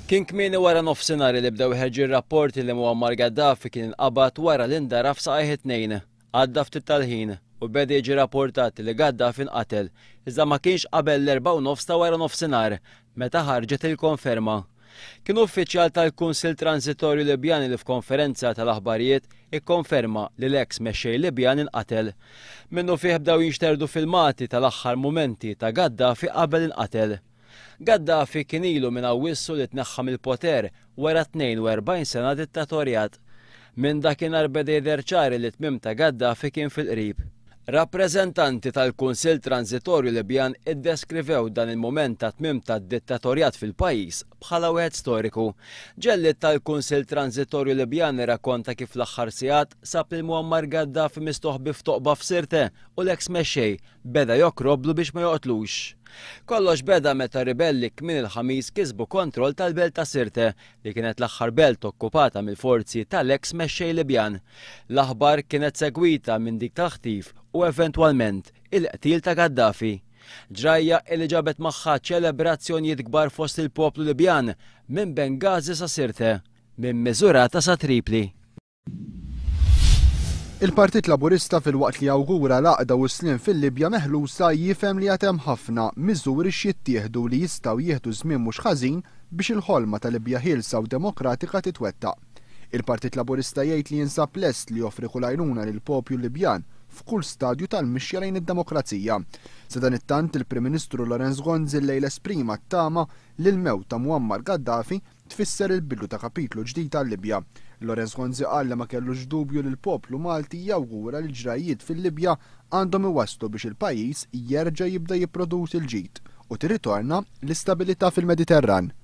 Kien kmieni wara nofsinhar li bdew iħeġġu r-rapporti li Muammar Gaddafi kien inqabad wara li ndaraf saqajh it-tnejn. Għadda ftit tal-ħin u beda jiġi rapportat li Gaddafi nqatel, iżda ma kienx qabel l-4:09 ta' wara nofsinhar meta ħarġet il-konferma. Kien uffiċjal tal-Kunsill Transitorju Libjan li f'konferenza tal-aħbarijiet ikkonferma li l-eks mexxej Libjan inqatel. Minnu fih bdew jinxterdu filmati tal-aħħar mumenti ta' Gaddafi qabel inqatel. Gaddafi kien ilu minn awwissu li tneħħa mill-poter wara 42 sena dittatorjat. Minn dakinhar beda jidher ċari li tmiem ta' Gaddafi kien fil-qrib. Rappreżentanti tal-Kunsill Transitorju Libjan iddeskrivew dan il-mument ta' tmiem tad-dittatorjat fil-pajjiż bħala wieħed storiku. Ġellied tal-Kunsill Transitorju Libjan irrakkonta kif l-aħħar sigħat sab lil Muammar Gaddafi mistoħbi f'toqba f'Sirte u l-eks mexxej beda jokroblu biex ma joqtlux. Kollox beda meta ribelli kmien il-ħamis kisbu kontroll tal-belt ta' Sirte li kienet l-aħħar belt okkupata mill-forzi tal-eks mexxej Libjan. L-aħbar kienet segwita minn dik tal-ħtif u eventwalment il-qtil ta' Gaddafi. Ġrajja li ġabet magħha ċelebrazzjonijiet kbar fost il-poplu Libjan minn Bengazi sa Sirte, minn Miżurata sa Tripli. Il-Partit Laburista fil-waqt li awgura l-għaqda u slim fil-Libja meħlusa jifhem li għatem ħafna miżuri x'jittieħdu li jistgħu jieħdu żmien mhux ħażin biex il-ħolma ta' Libja ħielsa u demokratika titwettaq. Il-Partit Laburista jgħid li jinsab lest li joffri kull għajnuna lill-popju Libjan f'kull stadju tal-mixja lejn id-demokrazija. Sa dan it-tant il-Prim Ministru Lorenz Gonzi llejla esprima t-tama li l-mewt ta' Muammar Gaddafi tfisser il-bidu ta' kapitlu ġdid tal-Libja. Lorenz Gonzi qal li ma kellux dubju li l-poplu Malti jawgura li l-ġrajiet fil-Libja għandhom iwasslu biex il-pajjiż jerġa' jibda jipproduċi l-ġid u tirritorna l-istabilità fil-Mediterran.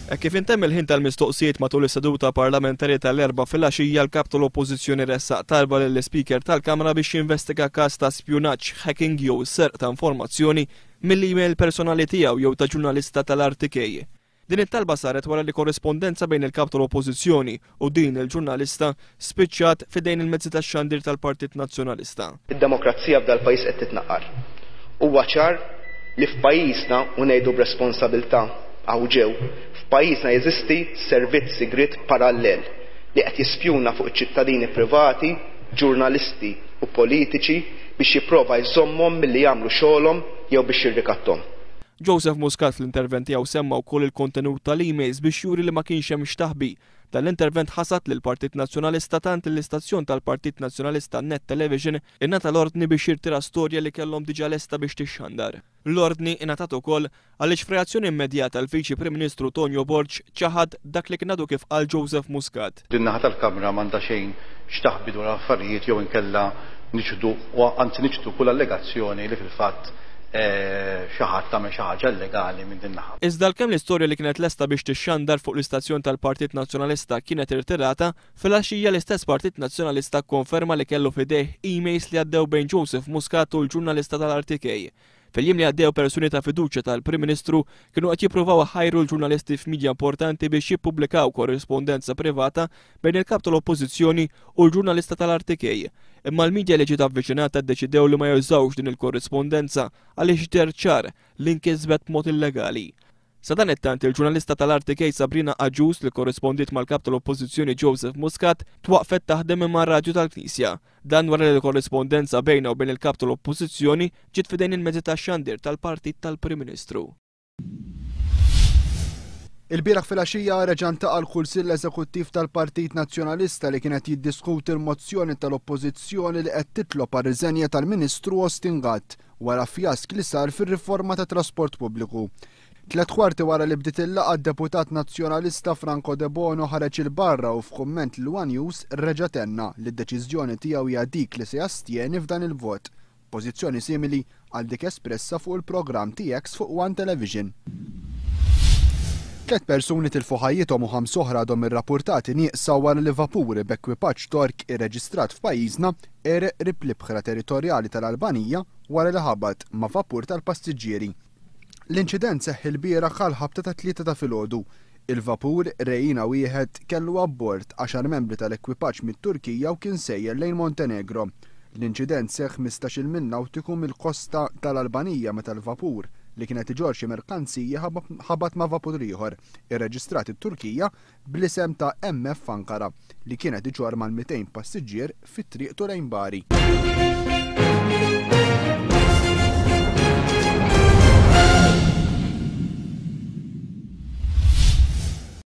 Kif intemm il-ħin tal-mistoqsijiet matul is-seduta parlamentari tal-4 fil-għaxija l-kap tal-Oppożizzjoni ressaq talba lill-Speaker tal-Kamra biex jinvestiga każ ta' spjunaġġ, hacking jew serq ta' informazzjoni mill-email personali tiegħu jew ta' ġurnalista tal-RTK. Din it-talba saret wara li korrespondenza bejn il-kap tal-Oppożizzjoni u din il-ġurnalista spiċċat fidejn il-mezzi tax-xandir tal-Partit Nazzjonalista. Id-demokrazija f'dal pajjiż qed titnaqqar. Huwa ċar li f'pajjiżna u ngħidu b'responsabilità għaw ġew f'pajjiżna jeżisti servizz sigriet parallel li qed jispjuna fuq iċ-ċittadini privati, ġurnalisti u politiċi biex jipprova jżommhom milli jagħmlu xogħolhom jew biex jirrikatthom. Joseph Muscat fl-intervent tiegħu semma wkoll il-kontenut tal-emails biex juri li ma kienx hemm xtaħbi. Dan-l-intervent ħasat lil Partit Nazzjonalista tant l-istazzjon tal-Partit Nazzjonalista Net Television ingħata l-ordni biex jirtira storja li kellhom diġà lesta biex tixxandar. L-ordni ingħatat ukoll għaliex f'reazzjoni immedjata l-Viċi Prim Ministru Tonio Borg ċaħad dak li kien għadu kif qal Joseph Muscat. Din-naħa tal-Kamra m'għandha xejn xtaħbi dwar affarijiet jew inkella niġdu kull allegazzjoni li fil-fatt xi ħadd tagħmel xi ħaġa illegali minn din naħa. Iżda kemm l-istorja li kienet lesta biex tixxandar fuq l-istazzjon tal-Partit Nazzjonalista kienet irtirata, fil-għaxija l-istess Partit Nazzjonalista kkonferma li kellu f'idejh emails li għaddew bejn Joseph Muscat u l-ġurnalista tal-RTK. Fil-jiem li għaddew persuni ta' fiduċja tal-Prim Ministru kienu qed jippruvaw ħajru l-ġurnalisti f'midja importanti biex jippubblikaw korrespondenza privata bejn il-kap tal-Oppożizzjoni u l-ġurnalista tal-RTK. Imma l-midja li ġiet avviċinata ddeċidew li ma jużawx din il-korrespondenza għaliex der ċar li nkisbet b'mod illegali. Sa dan it-tant il-ġurnalista tal-RTK Sabrina Aġus li korrespondit mal-kap tal-Oppożizzjoni Joseph Muscat twaqfet taħdem imma r-radju tal-Knisja. Dan wara li l-korrespondenza bejna u bejn il-kap tal-Oppożizzjoni ġiet fidejn il-mezzi tax-xandir tal-Partit tal-Prim Ministru. Il-bieraħ fil-għaxija reġa' ntaqa' l-Kunsill Eżekuttiv tal-Partit Nazzjonalista li kienet jiddiskuti l-mozzjoni tal-Oppożizzjoni li qed titlob għar-riżenja tal-Ministru Austin Gatt wara fjask li sar fir-riforma tat trasport pubbliku. 3 kwarti wara li bdiet il-laqgħa d-Deputat Nazzjonalista Franco De Bono ħareġ il-barra u f'kumment l-One News reġa' tenna li d-deċiżjoni tiegħu hija dik li se jastieni f'dan il-vot. Pożizzjoni simili għal dik espressa fuq il-programm TX fuq One Television. 3 persuni tilfu ħajjithom u 5 oħra għadhom irrappurtati nieqsa wara li vapuri b'ekwipaġġ Tork irreġistrat f'pajjiżna ereq rib l-ibħra territorjali tal-Albanija wara li ħabat ma' vapur tal-passiġġieri. L-inċident seħħ il-bieraħ għal-ħabta ta' 3 ta' filgħodu. Il-vapur Rejina wieħed kellu abbord 10 membri tal-ekwipaġġ mit-Turkija u kien sejjer lejn Montenegro. L-inċident seħħ 15-il nautiku mill-kosta tal-Albanija meta l-vapur li kienet iġor xi merkanzija ħabat ma' vapur ieħor irreġistrat it-Turkija bl-isem ta' MF Ankara li kienet iġor mal-200 passiġġier fit-triq lejn Bari.